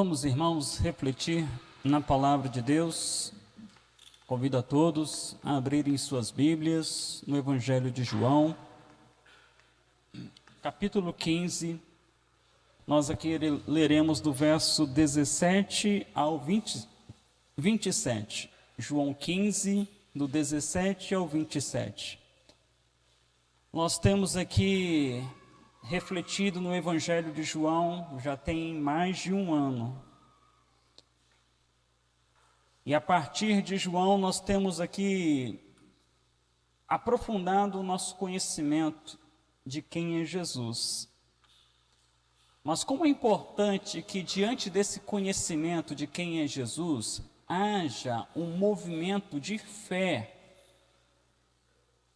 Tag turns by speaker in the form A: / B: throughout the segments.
A: Vamos, irmãos, refletir na palavra de Deus. Convido a todos a abrirem suas Bíblias no Evangelho de João, capítulo 15. Nós aqui leremos do verso 17 ao 27. João 15, do 17 ao 27. Nós temos aqui refletido no Evangelho de João já tem mais de um ano. E a partir de João nós temos aqui aprofundado o nosso conhecimento de quem é Jesus. Mas como é importante que diante desse conhecimento de quem é Jesus, haja um movimento de fé.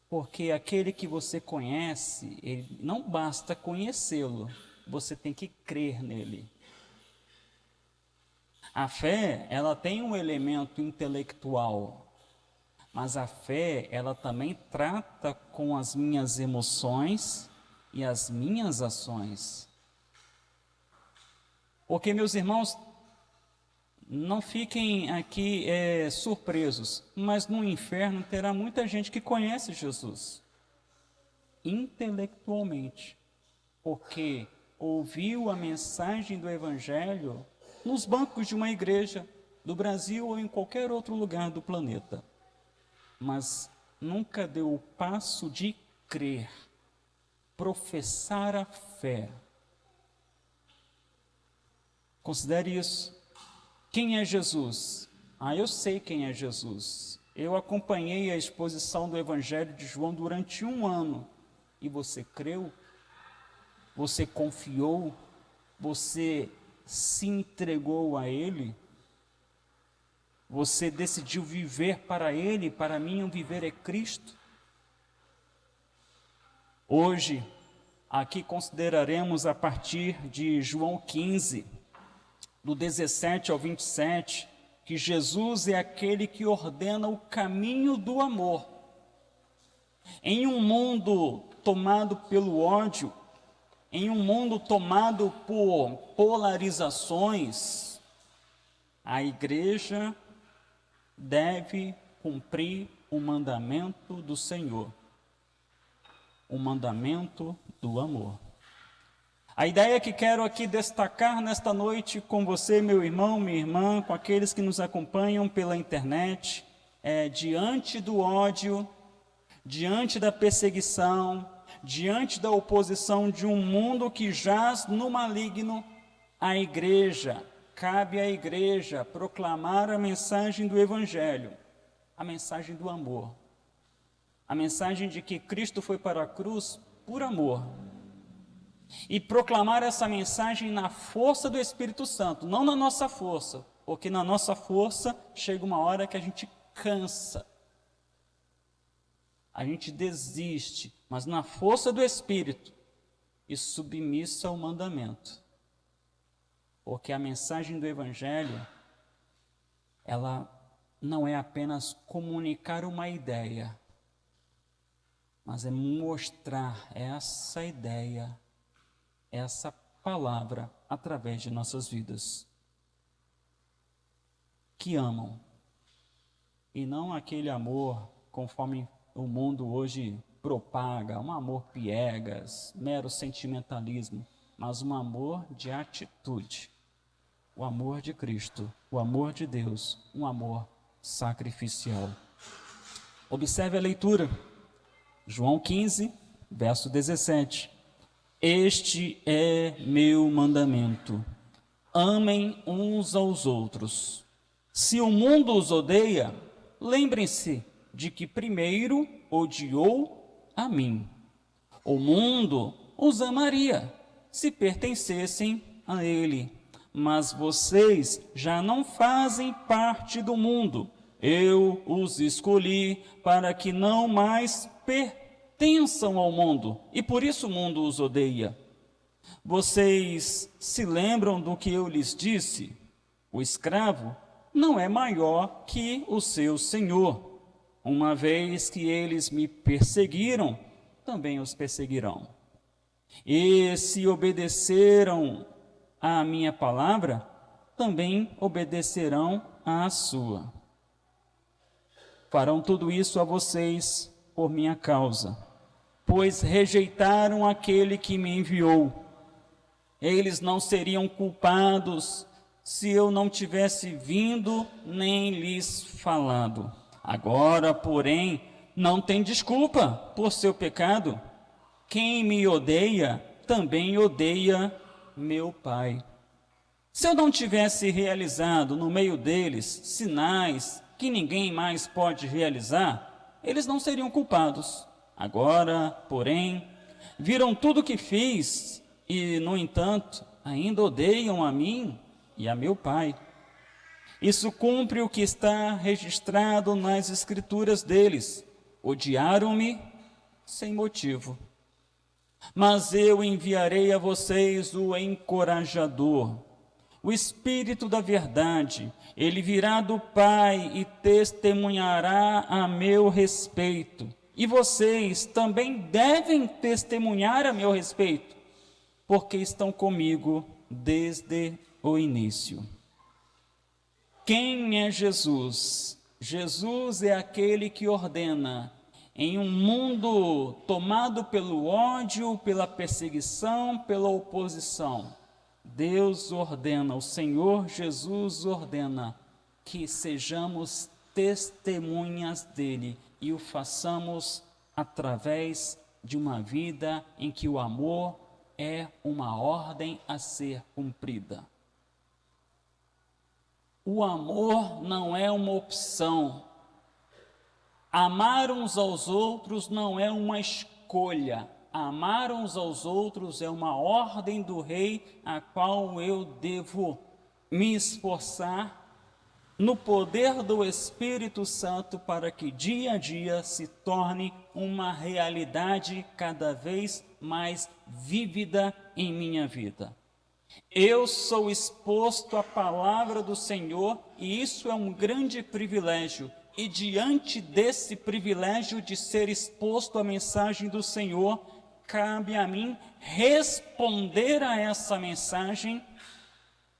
A: Porque aquele que você conhece, ele não basta conhecê-lo, você tem que crer nele. A fé, ela tem um elemento intelectual, mas a fé, ela também trata com as minhas emoções e as minhas ações. Porque, meus irmãos, não fiquem aqui surpresos, mas no inferno terá muita gente que conhece Jesus, intelectualmente, porque ouviu a mensagem do Evangelho nos bancos de uma igreja do Brasil ou em qualquer outro lugar do planeta, mas nunca deu o passo de crer, professar a fé. Considere isso. Quem é Jesus? Eu sei quem é Jesus. Eu acompanhei a exposição do Evangelho de João durante um ano. E você creu? Você confiou? Você se entregou a Ele? Você decidiu viver para Ele? Para mim, o viver é Cristo. Hoje, aqui consideraremos a partir de João 15, do 17 ao 27, que Jesus é aquele que ordena o caminho do amor. Em um mundo tomado pelo ódio, em um mundo tomado por polarizações, a igreja deve cumprir o mandamento do Senhor, o mandamento do amor. A ideia que quero aqui destacar nesta noite com você, meu irmão, minha irmã, com aqueles que nos acompanham pela internet, é diante do ódio, diante da perseguição, diante da oposição de um mundo que jaz no maligno, cabe à igreja proclamar a mensagem do Evangelho, a mensagem do amor, a mensagem de que Cristo foi para a cruz por amor. E proclamar essa mensagem na força do Espírito Santo, não na nossa força, porque na nossa força chega uma hora que a gente cansa, a gente desiste, mas na força do Espírito e submissa ao mandamento, porque a mensagem do Evangelho, ela não é apenas comunicar uma ideia, mas é mostrar essa ideia, essa palavra através de nossas vidas, que amam, e não aquele amor conforme o mundo hoje propaga, um amor piegas, mero sentimentalismo, mas um amor de atitude, o amor de Cristo, o amor de Deus, um amor sacrificial. Observe a leitura, João 15, verso 17. Este é meu mandamento: amem uns aos outros. Se o mundo os odeia, lembrem-se de que primeiro odiou a mim. O mundo os amaria se pertencessem a ele, mas vocês já não fazem parte do mundo. Eu os escolhi para que não mais pertençam ao mundo, e por isso o mundo os odeia. Vocês se lembram do que eu lhes disse? O escravo não é maior que o seu senhor. Uma vez que eles me perseguiram, também os perseguirão. E se obedeceram à minha palavra, também obedecerão à sua. Farão tudo isso a vocês por minha causa, pois rejeitaram aquele que me enviou. Eles não seriam culpados se eu não tivesse vindo nem lhes falado. Agora, porém, não tem desculpa por seu pecado. Quem me odeia, também odeia meu Pai. Se eu não tivesse realizado no meio deles sinais que ninguém mais pode realizar, eles não seriam culpados. Agora, porém, viram tudo o que fiz e, no entanto, ainda odeiam a mim e a meu Pai. Isso cumpre o que está registrado nas Escrituras deles. Odiaram-me sem motivo. Mas eu enviarei a vocês o encorajador, o Espírito da verdade. Ele virá do Pai e testemunhará a meu respeito. E vocês também devem testemunhar a meu respeito, porque estão comigo desde o início. Quem é Jesus? Jesus é aquele que ordena. Em um mundo tomado pelo ódio, pela perseguição, pela oposição, Deus ordena, o Senhor Jesus ordena que sejamos testemunhas dele e o façamos através de uma vida em que o amor é uma ordem a ser cumprida. O amor não é uma opção. Amar uns aos outros não é uma escolha. Amar uns aos outros é uma ordem do Rei, a qual eu devo me esforçar no poder do Espírito Santo para que dia a dia se torne uma realidade cada vez mais vívida em minha vida. Eu sou exposto à palavra do Senhor e isso é um grande privilégio. E diante desse privilégio de ser exposto à mensagem do Senhor, cabe a mim responder a essa mensagem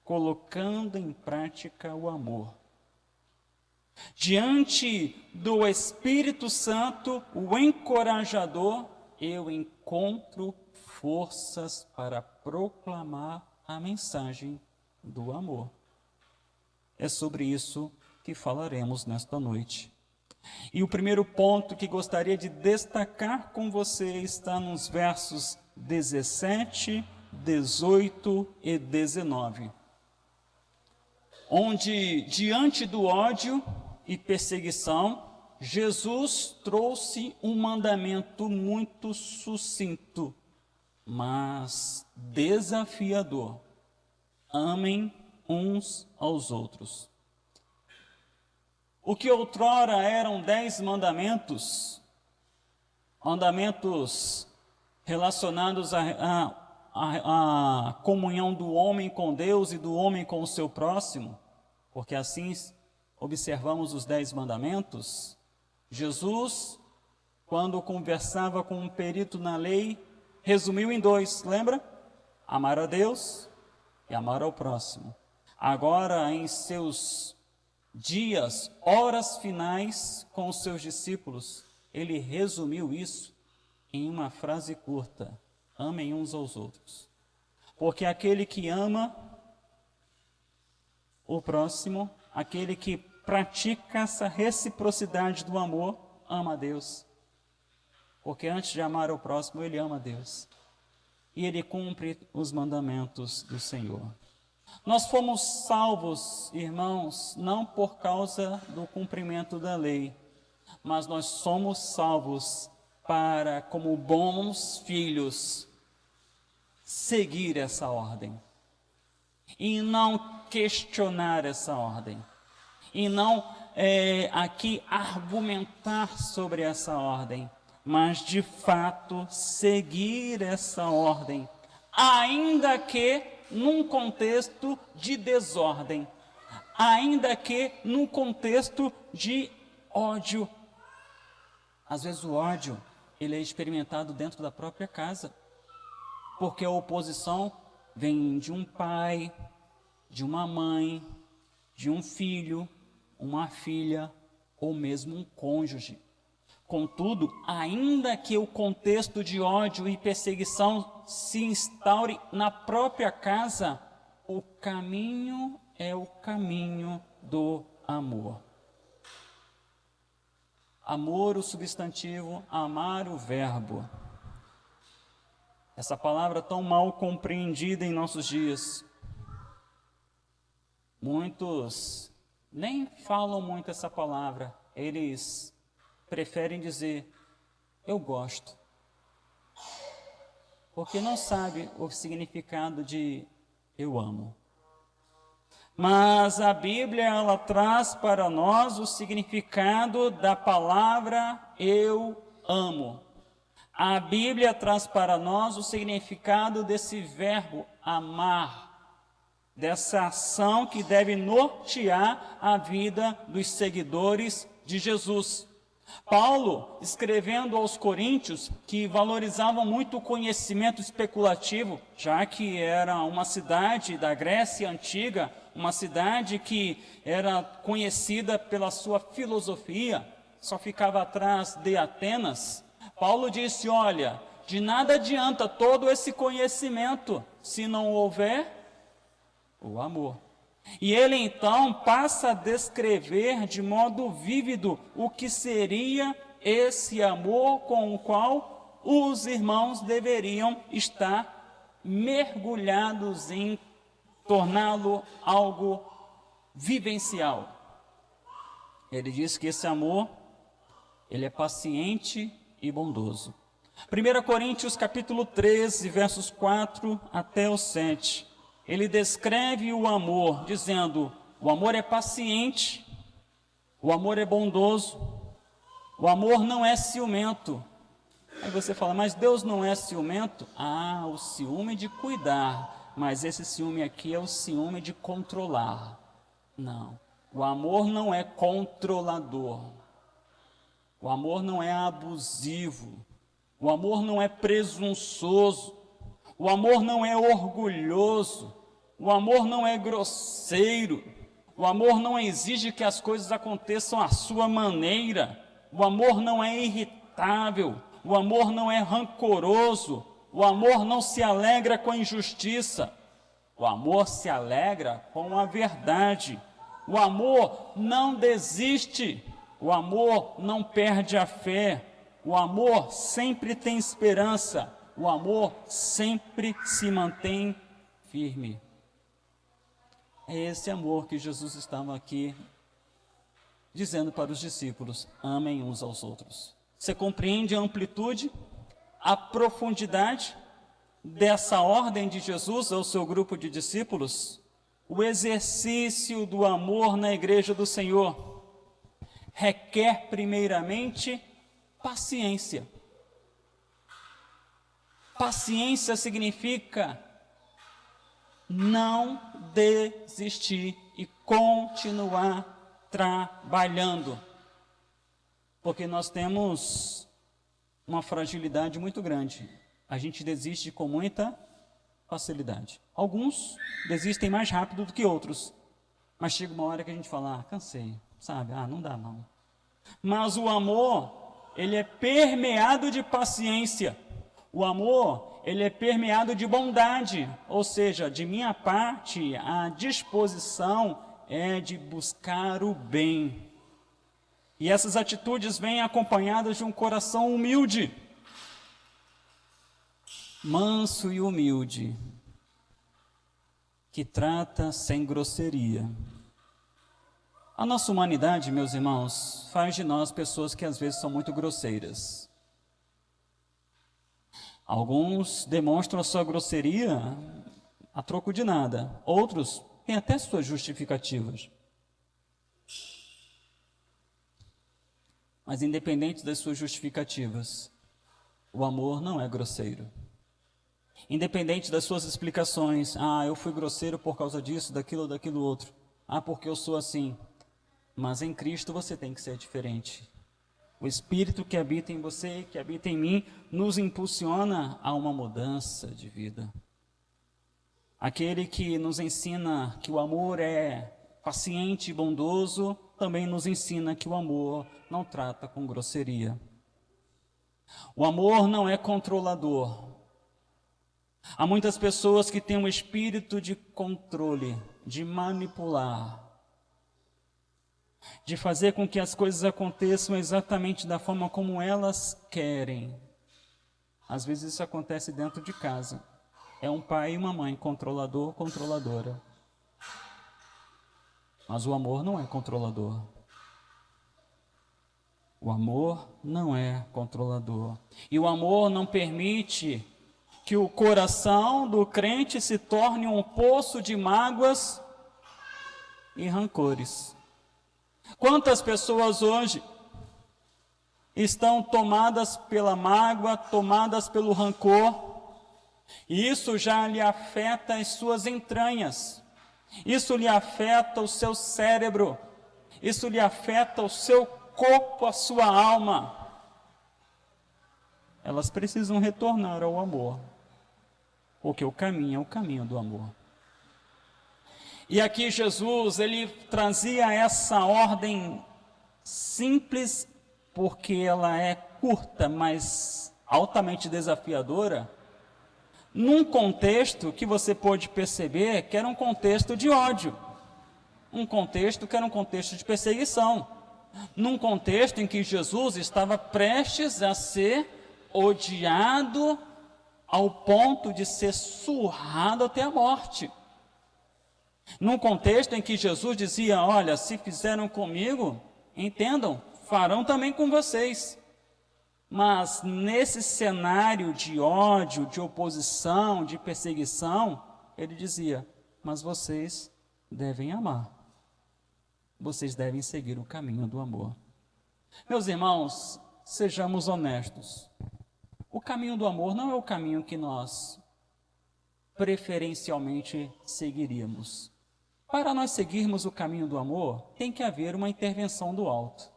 A: colocando em prática o amor. Diante do Espírito Santo, o encorajador, eu encontro forças para proclamar a mensagem do amor. É sobre isso que falaremos nesta noite. E o primeiro ponto que gostaria de destacar com você está nos versos 17, 18 e 19, onde, diante do ódio e perseguição, Jesus trouxe um mandamento muito sucinto, mas desafiador: amem uns aos outros. O que outrora eram 10 mandamentos, mandamentos relacionados à comunhão do homem com Deus e do homem com o seu próximo, porque assim observamos os 10 mandamentos. Jesus, quando conversava com um perito na lei, resumiu em 2, lembra? Amar a Deus e amar ao próximo. Agora, em seus dias, horas finais com os seus discípulos, ele resumiu isso em uma frase curta: amem uns aos outros. Porque aquele que ama o próximo, aquele que pratica essa reciprocidade do amor, ama a Deus. Porque antes de amar o próximo, ele ama a Deus. E ele cumpre os mandamentos do Senhor. Nós fomos salvos, irmãos, não por causa do cumprimento da lei, mas nós somos salvos para, como bons filhos, seguir essa ordem e não questionar essa ordem e não aqui argumentar sobre essa ordem, mas de fato seguir essa ordem, ainda que num contexto de desordem, ainda que num contexto de ódio. Às vezes o ódio, ele é experimentado dentro da própria casa, porque a oposição vem de um pai, de uma mãe, de um filho, uma filha ou mesmo um cônjuge. Contudo, ainda que o contexto de ódio e perseguição se instaure na própria casa, o caminho é o caminho do amor. Amor, o substantivo, amar, o verbo. Essa palavra tão mal compreendida em nossos dias. Muitos nem falam muito essa palavra, eles preferem dizer, eu gosto. Porque não sabe o significado de eu amo. Mas a Bíblia, ela traz para nós o significado da palavra eu amo. A Bíblia traz para nós o significado desse verbo amar, dessa ação que deve nortear a vida dos seguidores de Jesus. Paulo, escrevendo aos coríntios, que valorizavam muito o conhecimento especulativo, já que era uma cidade da Grécia antiga, uma cidade que era conhecida pela sua filosofia, só ficava atrás de Atenas. Paulo disse, olha, de nada adianta todo esse conhecimento se não houver o amor. E ele então passa a descrever de modo vívido o que seria esse amor com o qual os irmãos deveriam estar mergulhados em torná-lo algo vivencial. Ele diz que esse amor, ele é paciente e bondoso. 1 Coríntios capítulo 13, versos 4 até o 7. Ele descreve o amor, dizendo, o amor é paciente, o amor é bondoso, o amor não é ciumento. Aí você fala, mas Deus não é ciumento? Ah, o ciúme de cuidar, mas esse ciúme aqui é o ciúme de controlar. Não, o amor não é controlador, o amor não é abusivo, o amor não é presunçoso, o amor não é orgulhoso, o amor não é grosseiro, o amor não exige que as coisas aconteçam à sua maneira, o amor não é irritável, o amor não é rancoroso, o amor não se alegra com a injustiça, o amor se alegra com a verdade, o amor não desiste, o amor não perde a fé, o amor sempre tem esperança, o amor sempre se mantém firme. É esse amor que Jesus estava aqui dizendo para os discípulos, amem uns aos outros. Você compreende a amplitude, a profundidade dessa ordem de Jesus ao seu grupo de discípulos? O exercício do amor na igreja do Senhor requer primeiramente paciência. Paciência significa não desistir e continuar trabalhando. Porque nós temos uma fragilidade muito grande. A gente desiste com muita facilidade. Alguns desistem mais rápido do que outros. Mas chega uma hora que a gente fala, cansei, sabe? Não dá não. Mas o amor, ele é permeado de paciência. O amor, ele é permeado de bondade, ou seja, de minha parte, a disposição é de buscar o bem. E essas atitudes vêm acompanhadas de um coração humilde, manso e humilde, que trata sem grosseria. A nossa humanidade, meus irmãos, faz de nós pessoas que às vezes são muito grosseiras. Alguns demonstram a sua grosseria a troco de nada. Outros têm até suas justificativas. Mas independente das suas justificativas, o amor não é grosseiro. Independente das suas explicações, eu fui grosseiro por causa disso, daquilo, daquilo outro. Porque eu sou assim. Mas em Cristo você tem que ser diferente. O Espírito que habita em você, que habita em mim, nos impulsiona a uma mudança de vida. Aquele que nos ensina que o amor é paciente e bondoso, também nos ensina que o amor não trata com grosseria. O amor não é controlador. Há muitas pessoas que têm um espírito de controle, de manipular, de fazer com que as coisas aconteçam exatamente da forma como elas querem. Às vezes isso acontece dentro de casa. É um pai e uma mãe controlador, controladora. Mas o amor não é controlador. O amor não é controlador. E o amor não permite que o coração do crente se torne um poço de mágoas e rancores. Quantas pessoas hoje estão tomadas pela mágoa, tomadas pelo rancor, e isso já lhe afeta as suas entranhas, isso lhe afeta o seu cérebro, isso lhe afeta o seu corpo, a sua alma. Elas precisam retornar ao amor, porque o caminho é o caminho do amor. E aqui Jesus, ele trazia essa ordem simples, porque ela é curta, mas altamente desafiadora, num contexto que você pôde perceber que era um contexto de ódio, um contexto que era um contexto de perseguição, num contexto em que Jesus estava prestes a ser odiado ao ponto de ser surrado até a morte. Num contexto em que Jesus dizia: olha, se fizeram comigo, entendam, farão também com vocês. Mas nesse cenário de ódio, de oposição, de perseguição, ele dizia: mas vocês devem amar. Vocês devem seguir o caminho do amor. Meus irmãos, sejamos honestos. O caminho do amor não é o caminho que nós preferencialmente seguiríamos. Para nós seguirmos o caminho do amor, tem que haver uma intervenção do alto.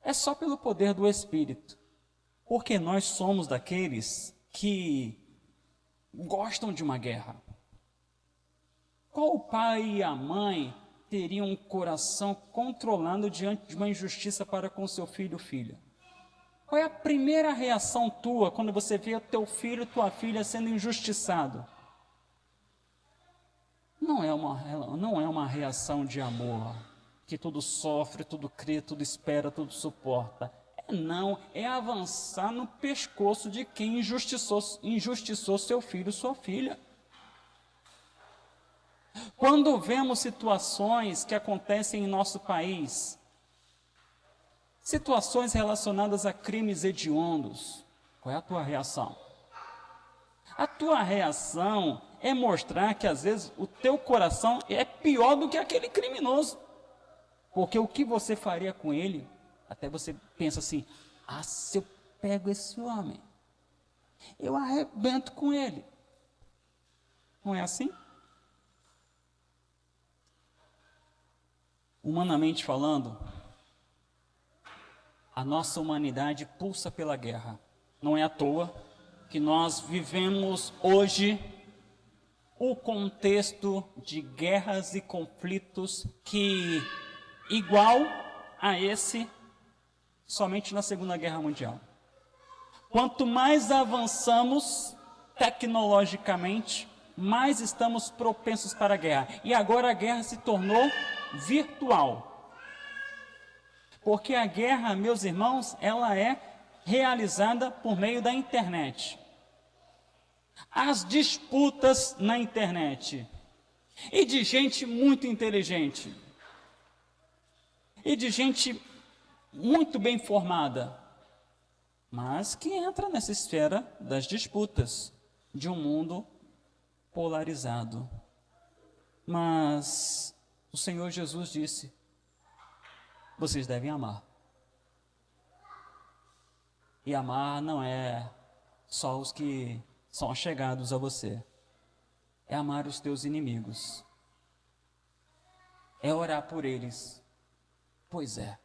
A: É só pelo poder do Espírito. Porque nós somos daqueles que gostam de uma guerra. Qual o pai e a mãe teriam um coração controlando diante de uma injustiça para com seu filho ou filha? Qual é a primeira reação tua quando você vê o teu filho, tua filha sendo injustiçado? Não é uma reação de amor, que tudo sofre, tudo crê, tudo espera, tudo suporta. Não, é avançar no pescoço de quem injustiçou seu filho, sua filha. Quando vemos situações que acontecem em nosso país, situações relacionadas a crimes hediondos, qual é a tua reação? A tua reação é mostrar que às vezes o teu coração é pior do que aquele criminoso. Porque o que você faria com ele, até você pensa assim: ah, se eu pego esse homem, eu arrebento com ele. Não é assim? Humanamente falando, a nossa humanidade pulsa pela guerra. Não é à toa que nós vivemos hoje o contexto de guerras e conflitos que, igual a esse, somente na Segunda Guerra Mundial. Quanto mais avançamos tecnologicamente, mais estamos propensos para a guerra. E agora a guerra se tornou virtual. Porque a guerra, meus irmãos, ela é realizada por meio da internet. As disputas na internet. E de gente muito inteligente. E de gente muito bem formada, mas que entra nessa esfera das disputas de um mundo polarizado. Mas o Senhor Jesus disse: vocês devem amar. E amar não é só os que são chegados a você, é amar os teus inimigos, é orar por eles. Pois é.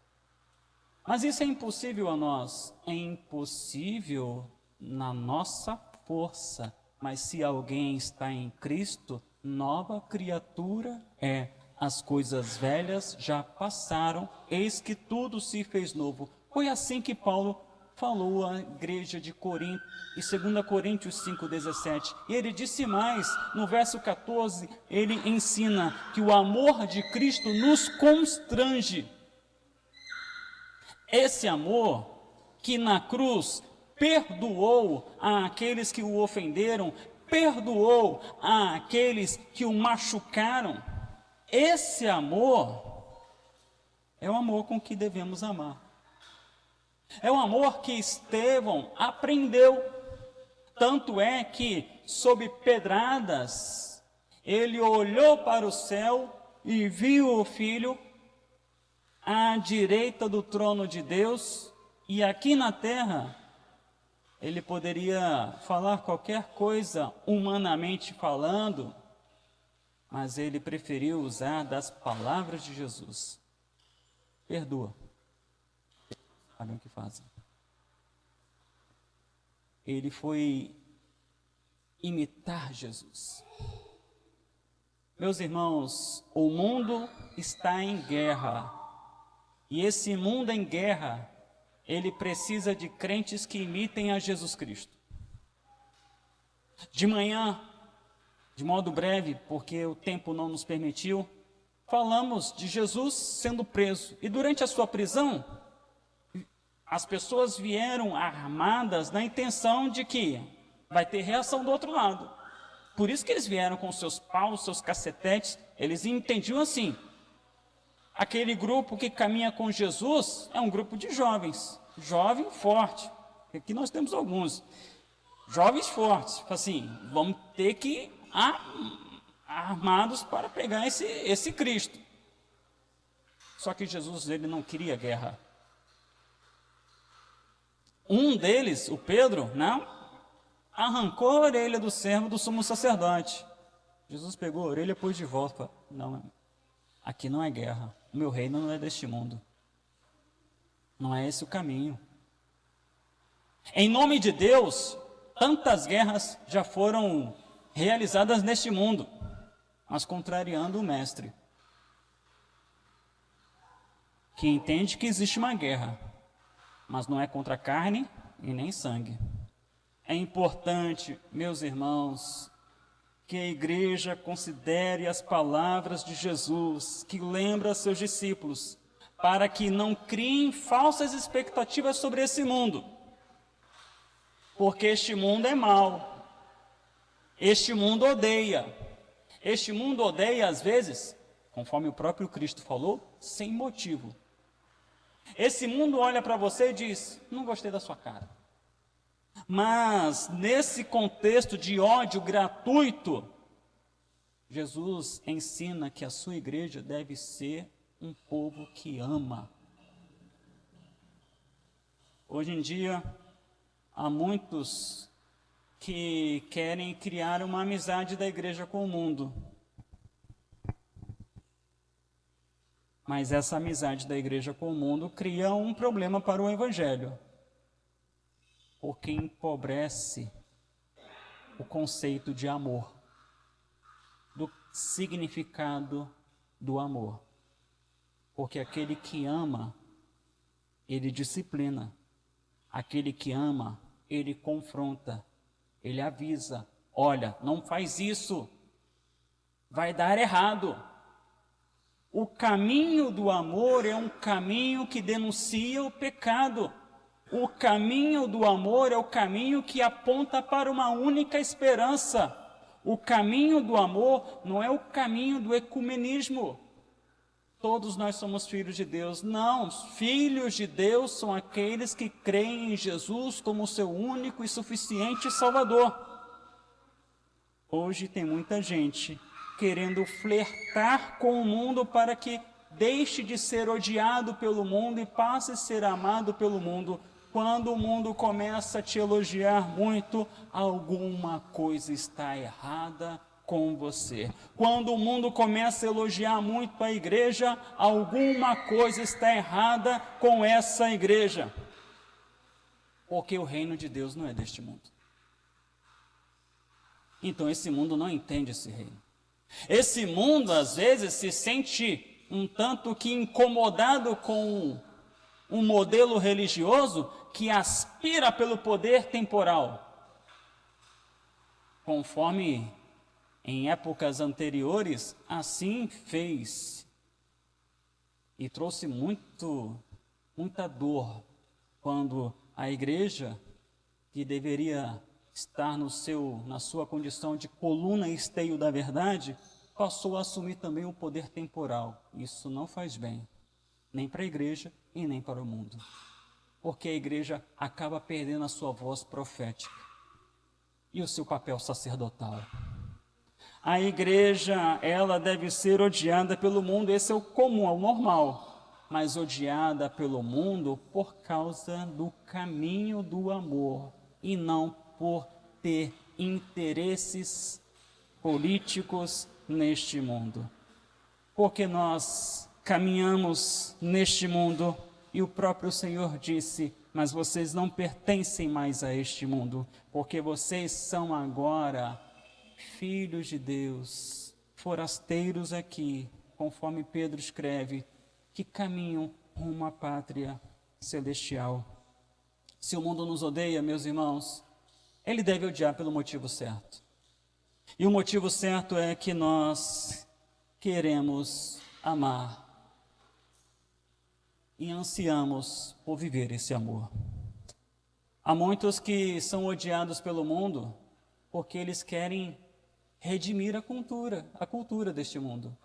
A: Mas isso é impossível a nós. É impossível na nossa força, Mas se alguém está em Cristo, nova criatura é. As coisas velhas já passaram, eis que tudo se fez novo. Foi assim que Paulo falou à igreja de Corinto, em 2 Coríntios 5,17. E ele disse mais, no verso 14, ele ensina que o amor de Cristo nos constrange. Esse amor que na cruz perdoou àqueles que o ofenderam, perdoou àqueles que o machucaram. Esse amor é o amor com que devemos amar. É o amor que Estevão aprendeu. Tanto é que, sob pedradas, ele olhou para o céu e viu o Filho à direita do trono de Deus, e aqui na terra ele poderia falar qualquer coisa humanamente falando, mas ele preferiu usar das palavras de Jesus. Perdoa. Sabem o que fazem. Ele foi imitar Jesus. Meus irmãos, o mundo está em guerra. E esse mundo em guerra, ele precisa de crentes que imitem a Jesus Cristo. De manhã, de modo breve, porque o tempo não nos permitiu, falamos de Jesus sendo preso. E durante a sua prisão, as pessoas vieram armadas na intenção de que vai ter reação do outro lado. Por isso que eles vieram com seus paus, seus cacetetes. Eles entendiam assim: aquele grupo que caminha com Jesus é um grupo de jovens, jovem forte. Aqui nós temos alguns jovens fortes. Assim, vamos ter que ir armados para pegar esse Cristo. Só que Jesus, ele não queria guerra. Um deles, o Pedro, não, arrancou a orelha do servo do sumo sacerdote. Jesus pegou a orelha e pôs de volta. Não, aqui não é guerra. O meu reino não é deste mundo. Não é esse o caminho. Em nome de Deus, tantas guerras já foram realizadas neste mundo, mas contrariando o mestre, que entende que existe uma guerra, mas não é contra carne e nem sangue. É importante, meus irmãos, que a igreja considere as palavras de Jesus, que lembra seus discípulos, para que não criem falsas expectativas sobre esse mundo, porque este mundo é mau, este mundo odeia, às vezes, conforme o próprio Cristo falou, sem motivo. Esse mundo olha para você e diz: não gostei da sua cara. Mas, nesse contexto de ódio gratuito, Jesus ensina que a sua igreja deve ser um povo que ama. Hoje em dia, há muitos que querem criar uma amizade da igreja com o mundo. Mas essa amizade da igreja com o mundo cria um problema para o evangelho, porque empobrece o conceito de amor, do significado do amor. Porque aquele que ama, ele disciplina. Aquele que ama, ele confronta, ele avisa: olha, não faz isso, vai dar errado. O caminho do amor é um caminho que denuncia o pecado. O caminho do amor é o caminho que aponta para uma única esperança. O caminho do amor não é o caminho do ecumenismo. Todos nós somos filhos de Deus. Não, filhos de Deus são aqueles que creem em Jesus como seu único e suficiente Salvador. Hoje tem muita gente querendo flertar com o mundo para que deixe de ser odiado pelo mundo e passe a ser amado pelo mundo. Quando o mundo começa a te elogiar muito, alguma coisa está errada com você. Quando o mundo começa a elogiar muito a igreja, alguma coisa está errada com essa igreja. Porque o reino de Deus não é deste mundo. Então esse mundo não entende esse reino. Esse mundo, às vezes, se sente um tanto que incomodado com um modelo religioso que aspira pelo poder temporal. Conforme em épocas anteriores, assim fez. E trouxe muita dor quando a igreja, que deveria estar na sua condição de coluna e esteio da verdade, passou a assumir também o poder temporal. Isso não faz bem, nem para a igreja e nem para o mundo. Porque a igreja acaba perdendo a sua voz profética e o seu papel sacerdotal. A igreja, ela deve ser odiada pelo mundo, esse é o comum, é o normal, mas odiada pelo mundo por causa do caminho do amor e não por ter interesses políticos neste mundo. Porque nós caminhamos neste mundo e o próprio Senhor disse: mas vocês não pertencem mais a este mundo, porque vocês são agora filhos de Deus, forasteiros aqui, conforme Pedro escreve, que caminham rumo à pátria celestial. Se o mundo nos odeia, meus irmãos, ele deve odiar pelo motivo certo. E o motivo certo é que nós queremos amar e ansiamos por viver esse amor. Há muitos que são odiados pelo mundo porque eles querem redimir a cultura deste mundo.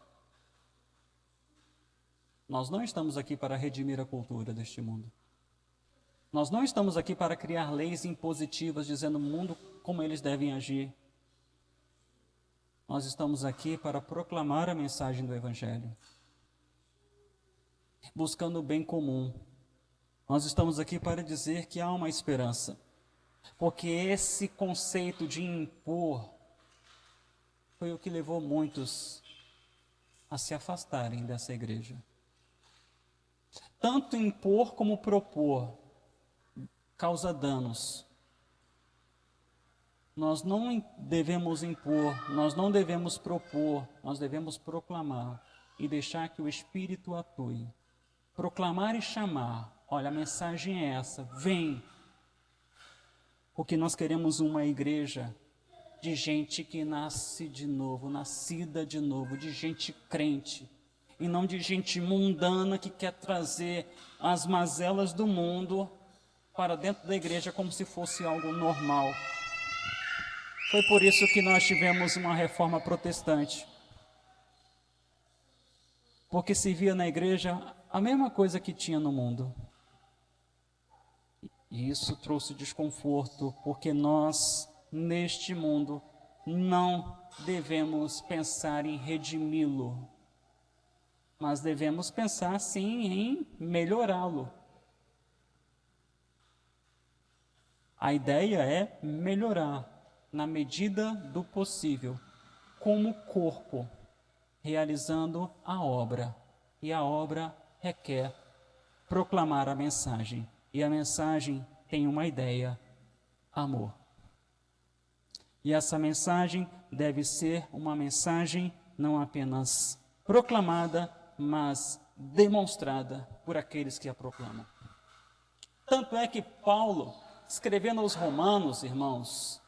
A: Nós não estamos aqui para redimir a cultura deste mundo. Nós não estamos aqui para criar leis impositivas dizendo ao mundo como eles devem agir. Nós estamos aqui para proclamar a mensagem do Evangelho, buscando o bem comum. Nós estamos aqui para dizer que há uma esperança, porque esse conceito de impor foi o que levou muitos a se afastarem dessa igreja. Tanto impor como propor causa danos. Nós não devemos impor, nós não devemos propor, nós devemos proclamar e deixar que o Espírito atue. Proclamar e chamar, olha, a mensagem é essa, vem. Porque nós queremos uma igreja de gente que nasce de novo, nascida de novo, de gente crente, e não de gente mundana que quer trazer as mazelas do mundo para dentro da igreja como se fosse algo normal. Foi por isso que nós tivemos uma reforma protestante. Porque se via na igreja a mesma coisa que tinha no mundo. E isso trouxe desconforto, porque nós, neste mundo, não devemos pensar em redimi-lo, mas devemos pensar, sim, em melhorá-lo. A ideia é melhorar, na medida do possível, como corpo, realizando a obra. E a obra requer proclamar a mensagem. E a mensagem tem uma ideia: amor. E essa mensagem deve ser uma mensagem não apenas proclamada, mas demonstrada por aqueles que a proclamam. Tanto é que Paulo, escrevendo aos Romanos, irmãos,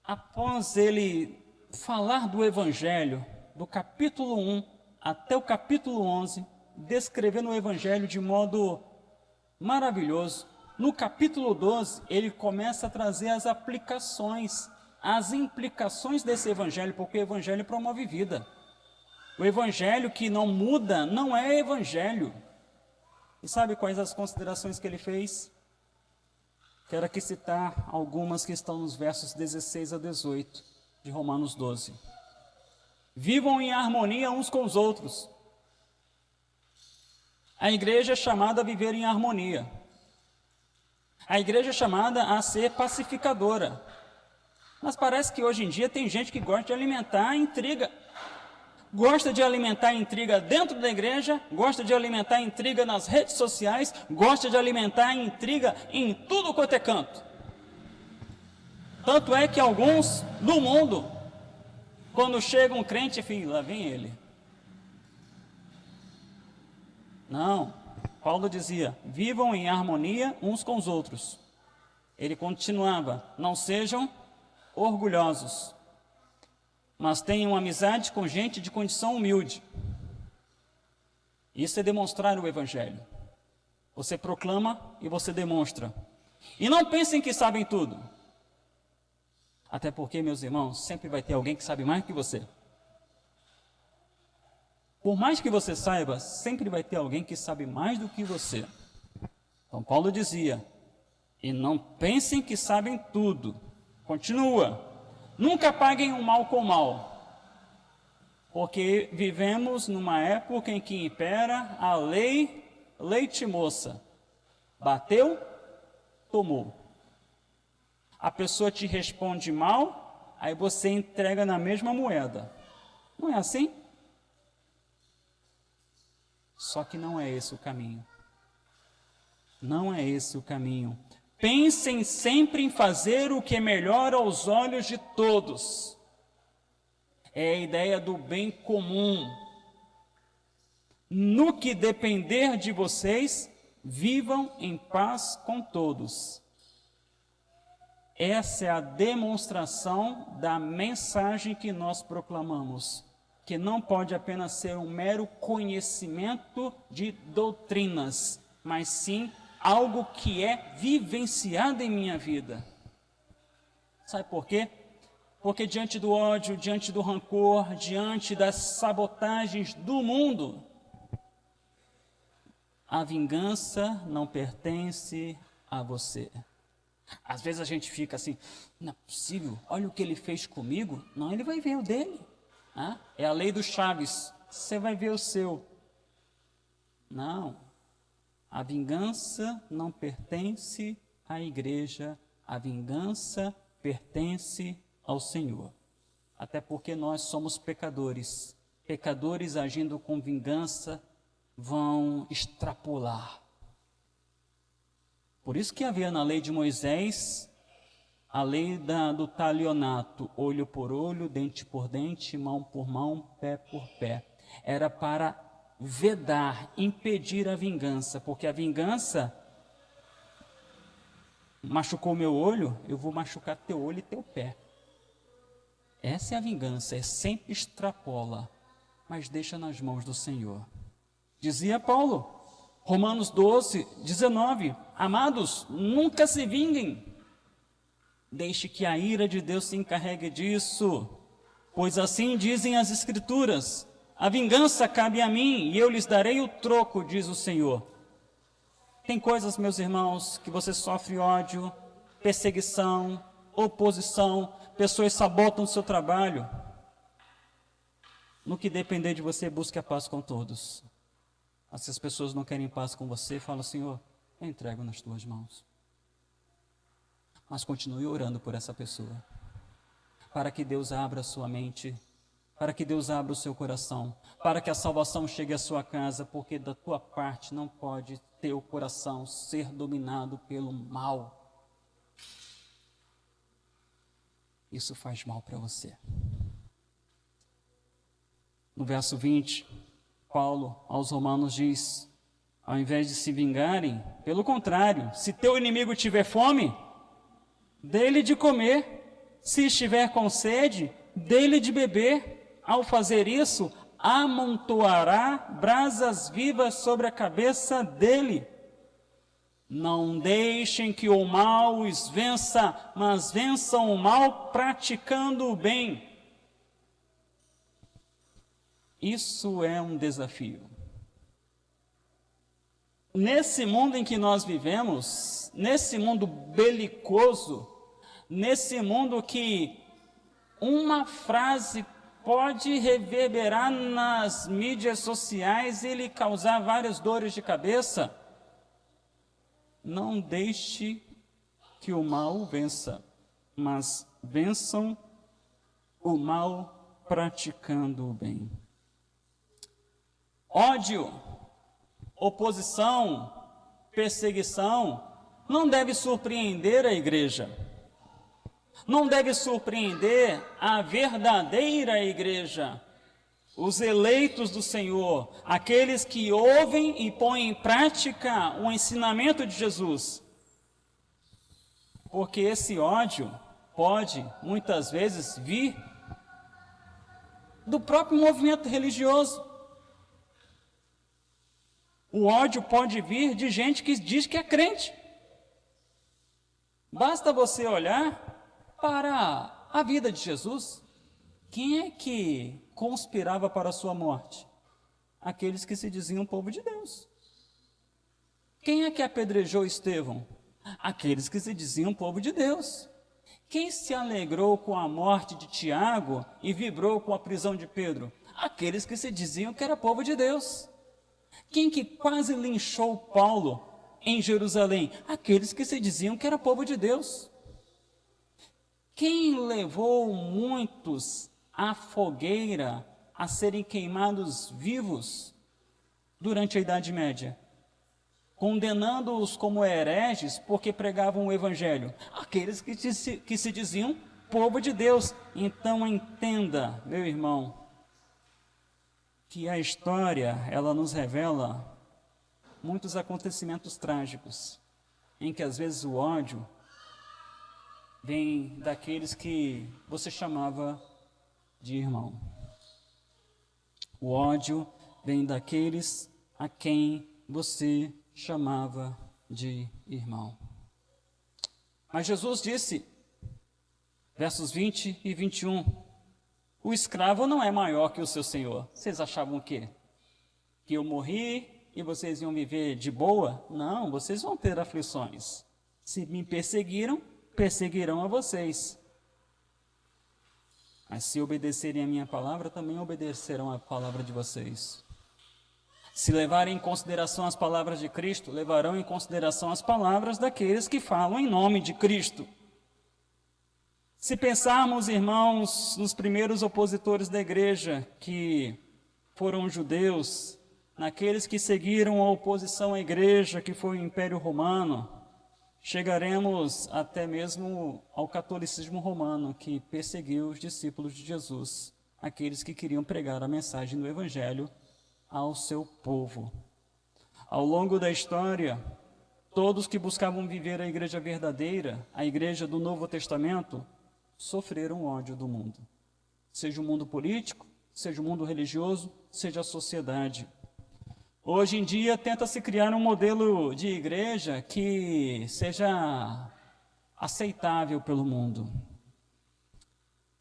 A: após ele falar do Evangelho, do capítulo 1 até o capítulo 11, descrevendo o Evangelho de modo maravilhoso, no capítulo 12, ele começa a trazer as aplicações, as implicações desse Evangelho, porque o Evangelho promove vida. O Evangelho que não muda não é Evangelho. E sabe quais as considerações que ele fez? Quero aqui citar algumas que estão nos versos 16 a 18 de Romanos 12. Vivam em harmonia uns com os outros. A igreja é chamada a viver em harmonia. A igreja é chamada a ser pacificadora. Mas parece que hoje em dia tem gente que gosta de alimentar a intriga. Gosta de alimentar a intriga dentro da igreja, gosta de alimentar a intriga nas redes sociais, gosta de alimentar a intriga em tudo quanto é canto. Tanto é que alguns no mundo, quando chega um crente, filho, lá vem ele. Não, Paulo dizia, vivam em harmonia uns com os outros. Ele continuava, não sejam orgulhosos, mas tenham amizade com gente de condição humilde. Isso é demonstrar o Evangelho. Você proclama e você demonstra. E não pensem que sabem tudo. Até porque, meus irmãos, sempre vai ter alguém que sabe mais que você. Por mais que você saiba, sempre vai ter alguém que sabe mais do que você. Então Paulo dizia, e não pensem que sabem tudo. Continua, nunca paguem o mal com o mal. Porque vivemos numa época em que impera a lei leite moça. Bateu, tomou. A pessoa te responde mal, aí você entrega na mesma moeda. Não é assim? Só que não é esse o caminho. Não é esse o caminho. Pensem sempre em fazer o que é melhor aos olhos de todos. É a ideia do bem comum. No que depender de vocês, vivam em paz com todos. Essa é a demonstração da mensagem que nós proclamamos, que não pode apenas ser um mero conhecimento de doutrinas, mas sim algo que é vivenciado em minha vida. Sabe por quê? Porque diante do ódio, diante do rancor, diante das sabotagens do mundo, a vingança não pertence a você. Às vezes a gente fica assim, não é possível, olha o que ele fez comigo. Não, ele vai ver o dele. É a lei do Chaves, você vai ver o seu. Não, a vingança não pertence à igreja, a vingança pertence ao Senhor. Até porque nós somos pecadores. Pecadores agindo com vingança vão extrapolar. Por isso que havia na lei de Moisés a lei do talionato, olho por olho, dente por dente, mão por mão, pé por pé. Era para vedar, impedir a vingança, porque a vingança machucou meu olho, eu vou machucar teu olho e teu pé. Essa é a vingança, sempre extrapola, mas deixa nas mãos do Senhor. Dizia Paulo, Romanos 12, 19, amados, nunca se vinguem, deixe que a ira de Deus se encarregue disso, pois assim dizem as Escrituras, a vingança cabe a mim e eu lhes darei o troco, diz o Senhor. Tem coisas, meus irmãos, que você sofre ódio, perseguição, oposição, pessoas sabotam o seu trabalho. No que depender de você, busque a paz com todos. Mas se as pessoas não querem paz com você, fala, Senhor, eu entrego nas tuas mãos. Mas continue orando por essa pessoa, para que Deus abra a sua mente, para que Deus abra o seu coração, para que a salvação chegue à sua casa, porque da tua parte não pode teu coração ser dominado pelo mal. Isso faz mal para você. No verso 20, Paulo aos Romanos diz, ao invés de se vingarem, pelo contrário, se teu inimigo tiver fome, dê-lhe de comer, se estiver com sede, dê-lhe de beber. Ao fazer isso, amontoará brasas vivas sobre a cabeça dele. Não deixem que o mal os vença, mas vençam o mal praticando o bem. Isso é um desafio. Nesse mundo em que nós vivemos, nesse mundo belicoso, nesse mundo que uma frase pode reverberar nas mídias sociais e lhe causar várias dores de cabeça, não deixe que o mal vença, mas vençam o mal praticando o bem. Ódio, oposição, perseguição não deve surpreender a igreja. Não deve surpreender a verdadeira igreja, os eleitos do Senhor, aqueles que ouvem e põem em prática o ensinamento de Jesus. Porque esse ódio pode, muitas vezes, vir do próprio movimento religioso. O ódio pode vir de gente que diz que é crente. Basta você olhar para a vida de Jesus. Quem é que conspirava para a sua morte? Aqueles que se diziam povo de Deus. Quem é que apedrejou Estevão? Aqueles que se diziam povo de Deus. Quem se alegrou com a morte de Tiago e vibrou com a prisão de Pedro? Aqueles que se diziam que era povo de Deus. Quem que quase linchou Paulo em Jerusalém? Aqueles que se diziam que era povo de Deus. Quem levou muitos à fogueira a serem queimados vivos durante a Idade Média, condenando-os como hereges porque pregavam o Evangelho? Aqueles que se diziam povo de Deus. Então entenda, meu irmão, que a história, ela nos revela muitos acontecimentos trágicos, em que às vezes o ódio vem daqueles que você chamava de irmão. O ódio vem daqueles a quem você chamava de irmão. Mas Jesus disse, versos 20 e 21, o escravo não é maior que o seu senhor. Vocês achavam o quê? Que eu morri e vocês iam viver de boa? Não, vocês vão ter aflições. Se me perseguiram, perseguirão a vocês. Mas se obedecerem a minha palavra, também obedecerão a palavra de vocês. Se levarem em consideração as palavras de Cristo, levarão em consideração as palavras daqueles que falam em nome de Cristo. Se pensarmos, irmãos, nos primeiros opositores da igreja, que foram judeus, naqueles que seguiram a oposição à igreja, que foi o Império Romano, chegaremos até mesmo ao catolicismo romano, que perseguiu os discípulos de Jesus, aqueles que queriam pregar a mensagem do Evangelho ao seu povo. Ao longo da história, todos que buscavam viver a igreja verdadeira, a igreja do Novo Testamento, sofreram ódio do mundo. Seja o mundo político, seja o mundo religioso, seja a sociedade. Hoje em dia tenta-se criar um modelo de igreja que seja aceitável pelo mundo.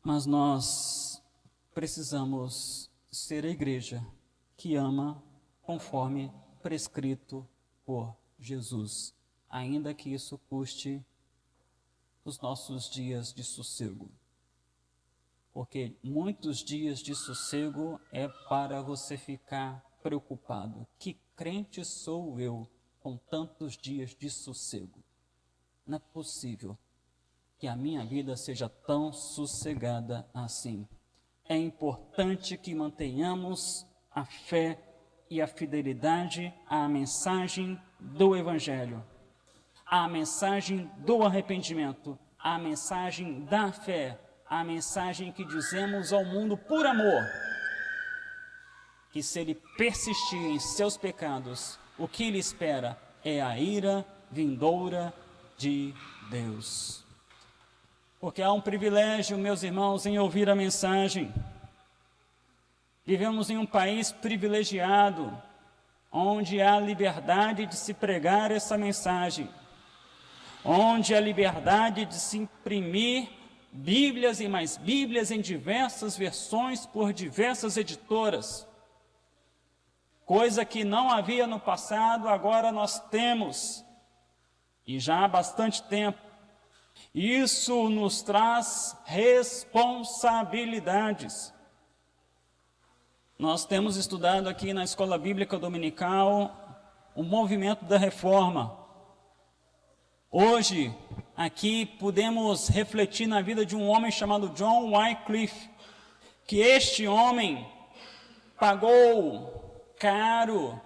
A: Mas nós precisamos ser a igreja que ama conforme prescrito por Jesus, ainda que isso custe os nossos dias de sossego. Porque muitos dias de sossego é para você ficar preocupado. Que crente sou eu com tantos dias de sossego? Não é possível que a minha vida seja tão sossegada assim. É importante que mantenhamos a fé e a fidelidade à mensagem do Evangelho, à mensagem do arrependimento, à mensagem da fé, à mensagem que dizemos ao mundo por amor, que se ele persistir em seus pecados, o que lhe espera é a ira vindoura de Deus. Porque há um privilégio, meus irmãos, em ouvir a mensagem. Vivemos em um país privilegiado, onde há liberdade de se pregar essa mensagem, onde há liberdade de se imprimir Bíblias e mais Bíblias em diversas versões por diversas editoras. Coisa que não havia no passado, agora nós temos, e já há bastante tempo. Isso nos traz responsabilidades. Nós temos estudado aqui na Escola Bíblica Dominical o movimento da reforma. Hoje, aqui, podemos refletir na vida de um homem chamado John Wycliffe, que este homem pagou caro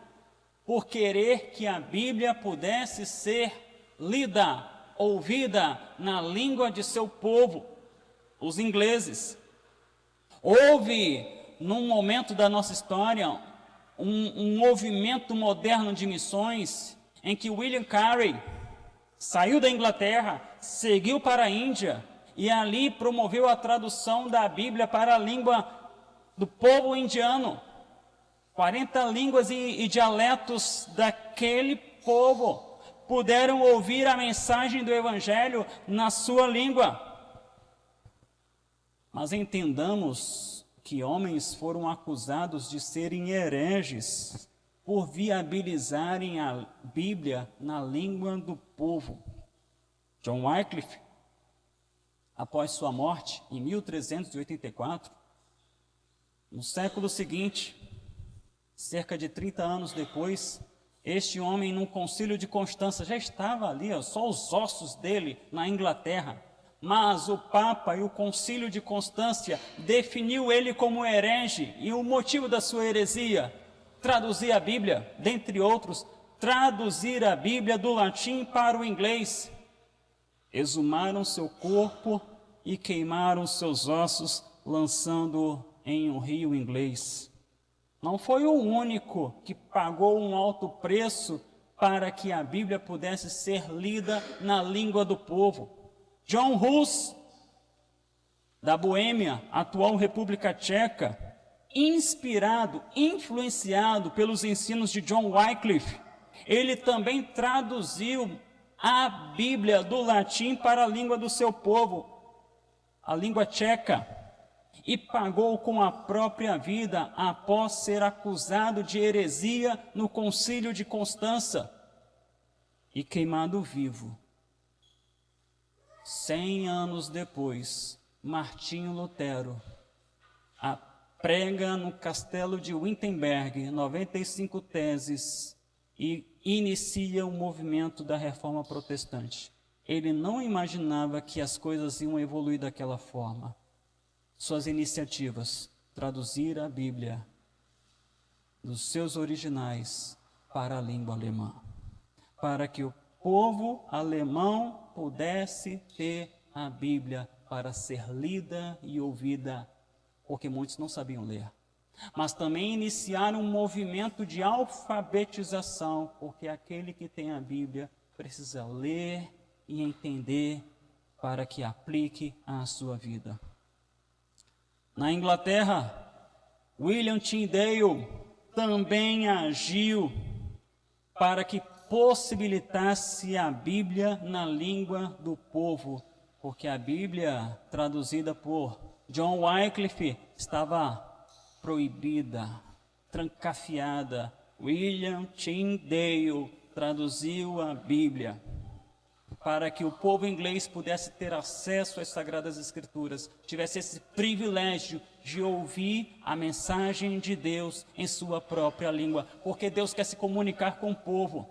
A: por querer que a Bíblia pudesse ser lida ouvida na língua de seu povo, os ingleses. Houve, num momento da nossa história, um movimento moderno de missões em que William Carey saiu da Inglaterra, seguiu para a Índia e ali promoveu a tradução da Bíblia para a língua do povo indiano. 40 línguas e dialetos daquele povo puderam ouvir a mensagem do Evangelho na sua língua. Mas entendamos que homens foram acusados de serem hereges por viabilizarem a Bíblia na língua do povo. John Wycliffe, após sua morte, em 1384, no século seguinte, cerca de 30 anos depois, este homem, num concílio de Constança, já estava ali, só os ossos dele na Inglaterra, mas o Papa e o concílio de Constância definiu ele como herege, e o motivo da sua heresia, traduzir a Bíblia, dentre outros, traduzir a Bíblia do latim para o inglês. Exumaram seu corpo e queimaram seus ossos, lançando-o em um rio inglês. Não foi o único que pagou um alto preço para que a Bíblia pudesse ser lida na língua do povo. John Hus, da Boêmia, atual República Tcheca, inspirado, influenciado pelos ensinos de John Wycliffe, ele também traduziu a Bíblia do latim para a língua do seu povo, a língua tcheca, e pagou com a própria vida após ser acusado de heresia no concílio de Constança e queimado vivo. 100 anos depois, Martinho Lutero prega no castelo de Wittenberg 95 teses e inicia o movimento da Reforma Protestante. Ele não imaginava que as coisas iam evoluir daquela forma. Suas iniciativas, traduzir a Bíblia dos seus originais para a língua alemã, para que o povo alemão pudesse ter a Bíblia para ser lida e ouvida, porque muitos não sabiam ler. Mas também iniciaram um movimento de alfabetização, porque aquele que tem a Bíblia precisa ler e entender para que aplique à sua vida. Na Inglaterra, William Tyndale também agiu para que possibilitasse a Bíblia na língua do povo, porque a Bíblia traduzida por John Wycliffe estava proibida, trancafiada. William Tyndale traduziu a Bíblia para que o povo inglês pudesse ter acesso às Sagradas Escrituras, tivesse esse privilégio de ouvir a mensagem de Deus em sua própria língua, porque Deus quer se comunicar com o povo.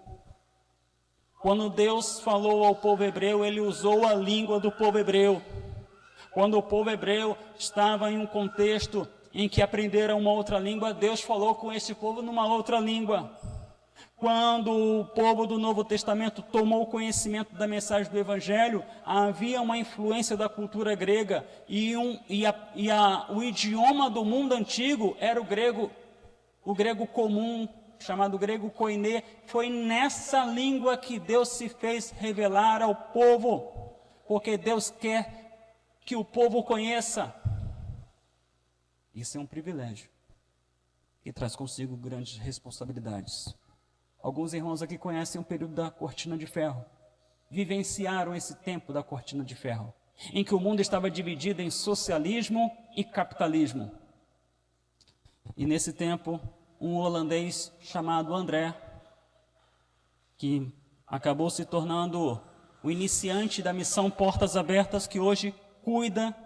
A: Quando Deus falou ao povo hebreu, ele usou a língua do povo hebreu. Quando o povo hebreu estava em um contexto em que aprenderam uma outra língua, Deus falou com esse povo numa outra língua. Quando o povo do Novo Testamento tomou conhecimento da mensagem do Evangelho, havia uma influência da cultura grega e o idioma do mundo antigo era o grego comum, chamado grego koiné. Foi nessa língua que Deus se fez revelar ao povo, porque Deus quer que o povo conheça. Isso é um privilégio que traz consigo grandes responsabilidades. Alguns irmãos aqui conhecem o período da Cortina de Ferro. Vivenciaram esse tempo da Cortina de Ferro, em que o mundo estava dividido em socialismo e capitalismo. E nesse tempo, um holandês chamado André, que acabou se tornando o iniciante da missão Portas Abertas, que hoje cuida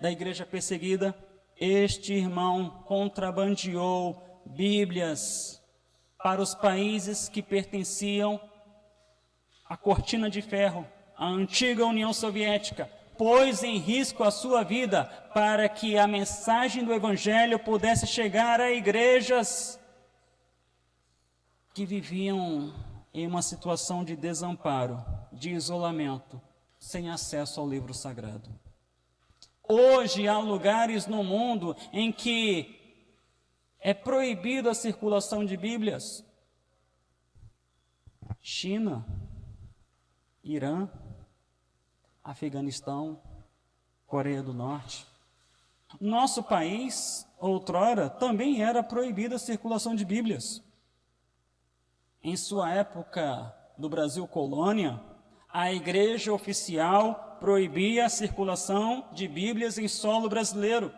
A: da igreja perseguida, este irmão contrabandeou Bíblias para os países que pertenciam à Cortina de Ferro, à antiga União Soviética, pôs em risco a sua vida para que a mensagem do Evangelho pudesse chegar a igrejas que viviam em uma situação de desamparo, de isolamento, sem acesso ao livro sagrado. Hoje há lugares no mundo em que é proibida a circulação de Bíblias. China, Irã, Afeganistão, Coreia do Norte. Nosso país, outrora, também era proibida a circulação de Bíblias. Em sua época do Brasil colônia, a igreja oficial proibia a circulação de Bíblias em solo brasileiro.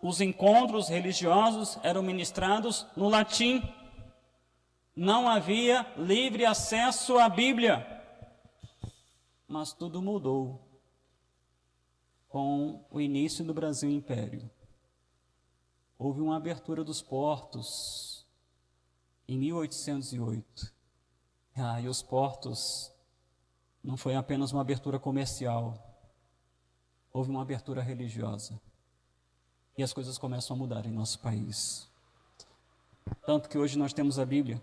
A: Os encontros religiosos eram ministrados no latim. Não havia livre acesso à Bíblia. Mas tudo mudou com o início do Brasil Império. Houve uma abertura dos portos em 1808. E os portos não foi apenas uma abertura comercial, houve uma abertura religiosa. E as coisas começam a mudar em nosso país. Tanto que hoje nós temos a Bíblia,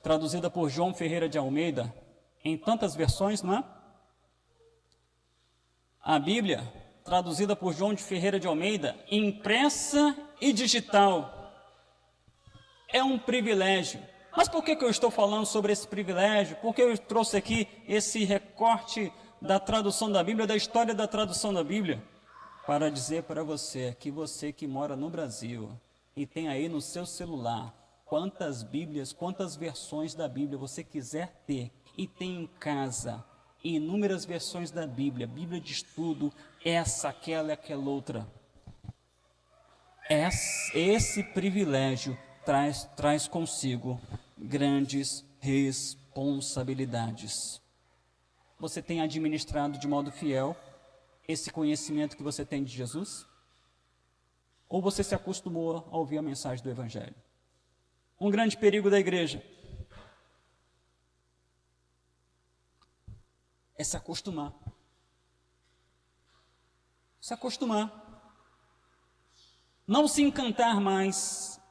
A: traduzida por João Ferreira de Almeida, em tantas versões, não é? A Bíblia, traduzida por João de Ferreira de Almeida, impressa e digital. É um privilégio. Mas por que eu estou falando sobre esse privilégio? Porque eu trouxe aqui esse recorte da tradução da Bíblia, da história da tradução da Bíblia, para dizer para você que mora no Brasil e tem aí no seu celular quantas Bíblias, quantas versões da Bíblia você quiser ter e tem em casa inúmeras versões da Bíblia, Bíblia de estudo, essa, aquela e aquela outra. Esse privilégio traz consigo grandes responsabilidades. Você tem administrado de modo fiel esse conhecimento que você tem de Jesus? Ou você se acostumou a ouvir a mensagem do Evangelho? Um grande perigo da igreja é se acostumar. Se acostumar. Não se encantar mais.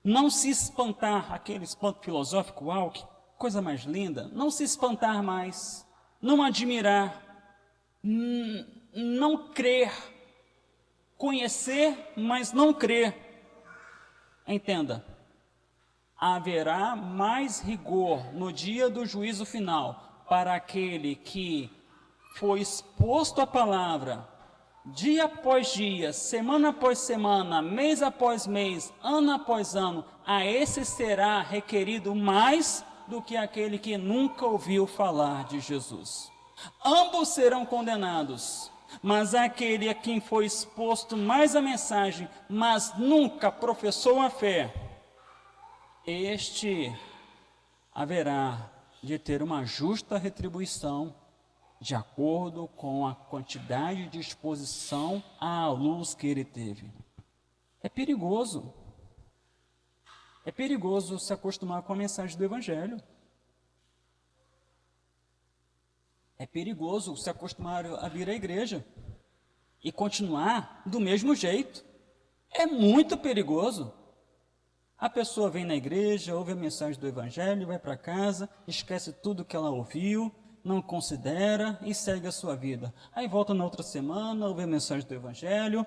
A: Não se espantar, aquele espanto filosófico, uau, que coisa mais linda. Não se espantar mais. Não admirar. Não crer. Conhecer, mas não crer. Entenda. Haverá mais rigor no dia do juízo final para aquele que foi exposto à palavra, dia após dia, semana após semana, mês após mês, ano após ano. A esse será requerido mais do que aquele que nunca ouviu falar de Jesus. Ambos serão condenados, mas aquele a quem foi exposto mais a mensagem, mas nunca professou a fé, este haverá de ter uma justa retribuição de acordo com a quantidade de exposição à luz que ele teve. É perigoso. É perigoso se acostumar com a mensagem do Evangelho. É perigoso se acostumar a vir à igreja e continuar do mesmo jeito. É muito perigoso. A pessoa vem na igreja, ouve a mensagem do Evangelho, vai para casa, esquece tudo que ela ouviu, não considera e segue a sua vida. Aí volta na outra semana, ouve a mensagem do Evangelho,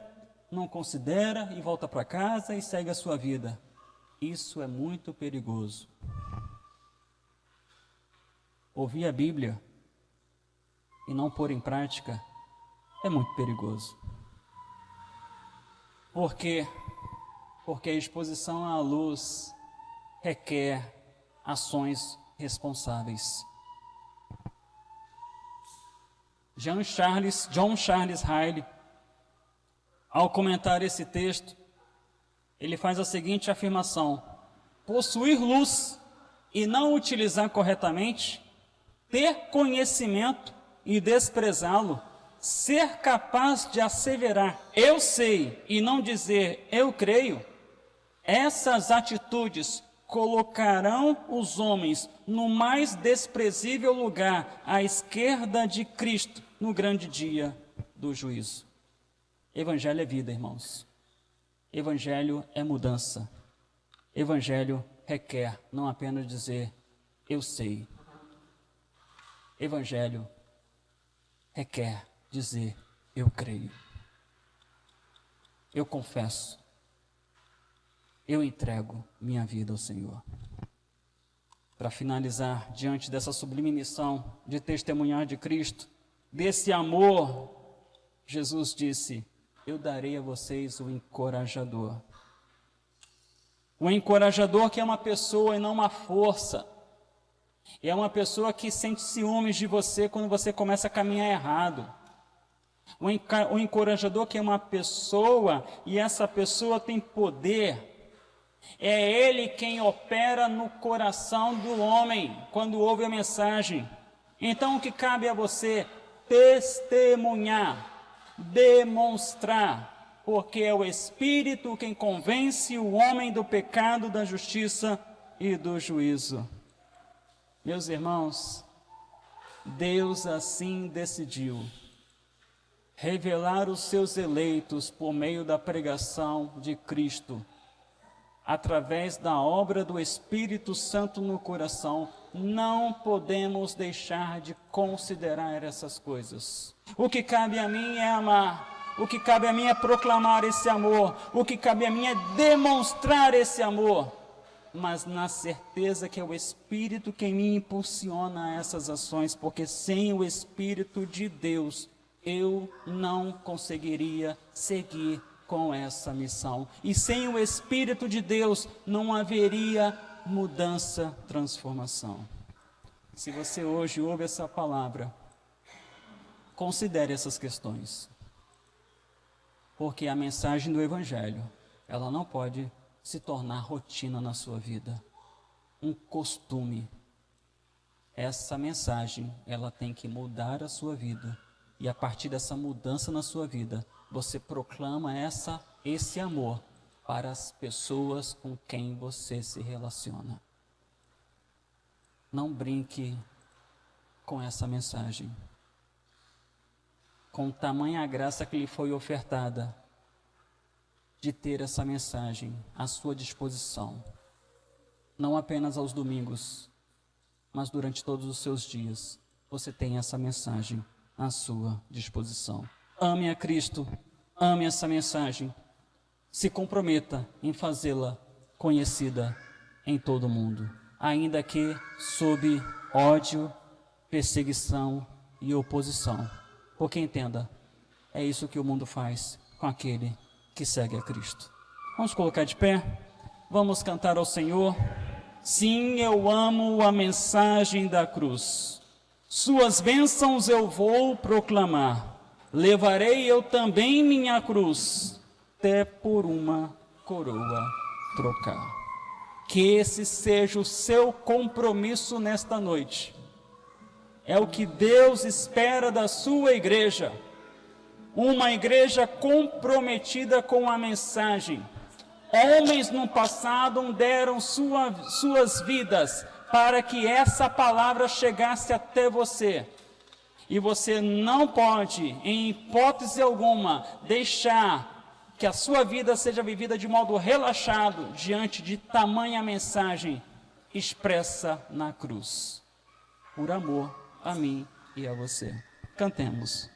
A: não considera e volta para casa e segue a sua vida. Isso é muito perigoso. Ouvir a Bíblia e não pôr em prática é muito perigoso. Por quê? Porque a exposição à luz requer ações responsáveis. John Charles Riley, ao comentar esse texto, ele faz a seguinte afirmação: possuir luz e não utilizar corretamente, ter conhecimento e desprezá-lo, ser capaz de asseverar eu sei e não dizer eu creio, essas atitudes colocarão os homens no mais desprezível lugar, à esquerda de Cristo, no grande dia do juízo. Evangelho é vida, irmãos. Evangelho é mudança. Evangelho requer não apenas dizer, eu sei. Evangelho requer dizer, eu creio. Eu confesso. Eu entrego minha vida ao Senhor. Para finalizar, diante dessa sublime missão de testemunhar de Cristo, desse amor, Jesus disse, eu darei a vocês o encorajador. O encorajador que é uma pessoa e não uma força. É uma pessoa que sente ciúmes de você quando você começa a caminhar errado. O encorajador que é uma pessoa e essa pessoa tem poder. É ele quem opera no coração do homem quando ouve a mensagem. Então o que cabe a você? Testemunhar, demonstrar, porque é o Espírito quem convence o homem do pecado, da justiça e do juízo. Meus irmãos, Deus assim decidiu revelar os seus eleitos por meio da pregação de Cristo, através da obra do Espírito Santo no coração. Não podemos deixar de considerar essas coisas. O que cabe a mim é amar, o que cabe a mim é proclamar esse amor, o que cabe a mim é demonstrar esse amor, mas na certeza que é o Espírito quem me impulsiona a essas ações, porque sem o Espírito de Deus, eu não conseguiria seguir com essa missão. E sem o Espírito de Deus, não haveria mudança, transformação. Se você hoje ouve essa palavra, considere essas questões. Porque a mensagem do Evangelho, ela não pode se tornar rotina na sua vida, um costume. Essa mensagem, ela tem que mudar a sua vida. E a partir dessa mudança na sua vida, você proclama esse amor para as pessoas com quem você se relaciona. Não brinque com essa mensagem. Com tamanha graça que lhe foi ofertada, de ter essa mensagem à sua disposição, não apenas aos domingos, mas durante todos os seus dias, você tem essa mensagem à sua disposição. Ame a Cristo, ame essa mensagem, se comprometa em fazê-la conhecida em todo o mundo, ainda que sob ódio, perseguição e oposição, porque entenda, é isso que o mundo faz com aquele que segue a Cristo. Vamos colocar de pé, vamos cantar ao Senhor. Sim, eu amo a mensagem da cruz, suas bênçãos eu vou proclamar, levarei eu também minha cruz, até por uma coroa trocar. Que esse seja o seu compromisso nesta noite, é o que Deus espera da sua igreja, uma igreja comprometida com a mensagem. Homens no passado deram suas vidas para que essa palavra chegasse até você. E você não pode, em hipótese alguma, deixar que a sua vida seja vivida de modo relaxado diante de tamanha mensagem expressa na cruz. Por amor a mim e a você. Cantemos.